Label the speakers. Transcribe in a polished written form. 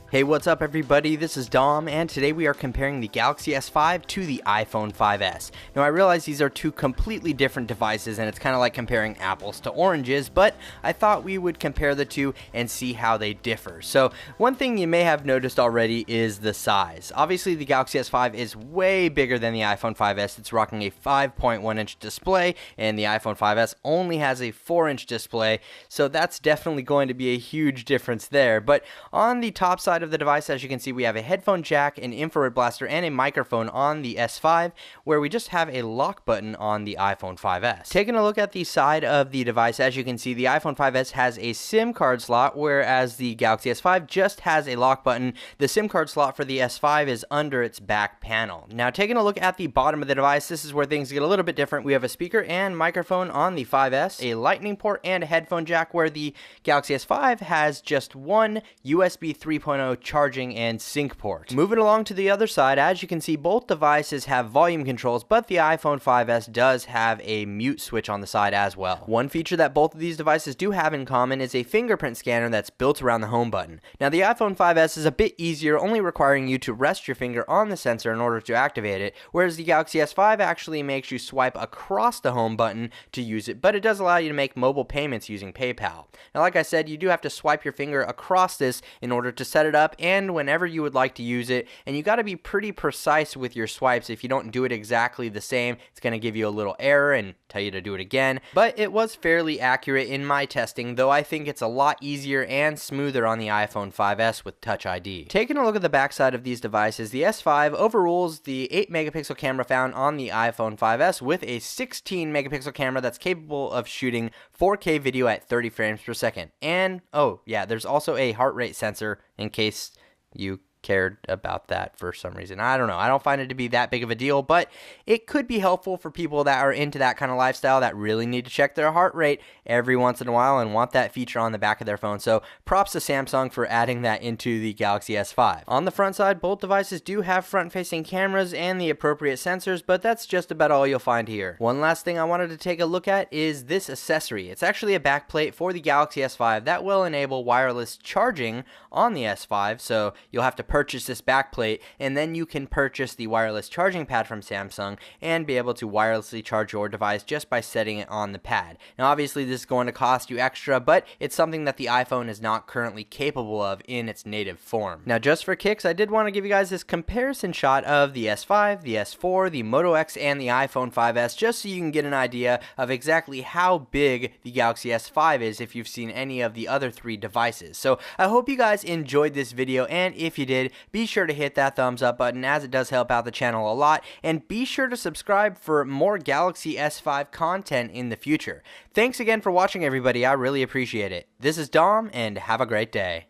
Speaker 1: Hey, what's up everybody? This is Dom, and today we are comparing the Galaxy S5 to the iPhone 5S. Now I realize these are two completely different devices and it's kind of like comparing apples to oranges, but I thought we would compare the two and see how they differ. So one thing you may have noticed already is the size. Obviously the Galaxy S5 is way bigger than the iPhone 5S. It's rocking a 5.1 inch display and the iPhone 5S only has a 4-inch display, so that's definitely going to be a huge difference there. But on the top side of the device, as you can see, we have a headphone jack, an infrared blaster, and a microphone on the S5, where we just have a lock button on the iPhone 5S. Taking a look at the side of the device, as you can see, the iPhone 5S has a SIM card slot, whereas the Galaxy S5 just has a lock button. The SIM card slot for the S5 is under its back panel. Now, taking a look at the bottom of the device, this is where things get a little bit different. We have a speaker and microphone on the 5S, a lightning port, and a headphone jack, where the Galaxy S5 has just one USB 3.0 charging and sync port. Moving along to the other side, as you can see, both devices have volume controls, but the iPhone 5S does have a mute switch on the side as well. One feature that both of these devices do have in common is a fingerprint scanner that's built around the home button. Now the iPhone 5S is a bit easier, only requiring you to rest your finger on the sensor in order to activate it, whereas the Galaxy S5 actually makes you swipe across the home button to use it, but it does allow you to make mobile payments using PayPal. Now like I said, you do have to swipe your finger across this in order to set it up and whenever you would like to use it, and you got to be pretty precise with your swipes. If you don't do it exactly the same, it's going to give you a little error and tell you to do it again. But it was fairly accurate in my testing, though I think it's a lot easier and smoother on the iPhone 5S with Touch ID. Taking a look at the backside of these devices, the S5 overrules the 8 megapixel camera found on the iPhone 5S with a 16 megapixel camera that's capable of shooting 4K video at 30 frames per second. And oh yeah, there's also a heart rate sensor in case you cared about that for some reason. I don't know. I don't find it to be that big of a deal, but it could be helpful for people that are into that kind of lifestyle that really need to check their heart rate every once in a while and want that feature on the back of their phone. So props to Samsung for adding that into the Galaxy S5. On the front side, both devices do have front-facing cameras and the appropriate sensors, but that's just about all you'll find here. One last thing I wanted to take a look at is this accessory. It's actually a backplate for the Galaxy S5 that will enable wireless charging on the S5, so you'll have to purchase this backplate and then you can purchase the wireless charging pad from Samsung and be able to wirelessly charge your device just by setting it on the pad. Now obviously this is going to cost you extra, but it's something that the iPhone is not currently capable of in its native form. Now just for kicks, I did want to give you guys this comparison shot of the S5, the S4, the Moto X, and the iPhone 5S just so you can get an idea of exactly how big the Galaxy S5 is if you've seen any of the other three devices. So I hope you guys enjoyed this video, and if you did, be sure to hit that thumbs up button as it does help out the channel a lot, and be sure to subscribe for more Galaxy S5 content in the future. Thanks again for watching everybody, I really appreciate it. This is Dom, and have a great day.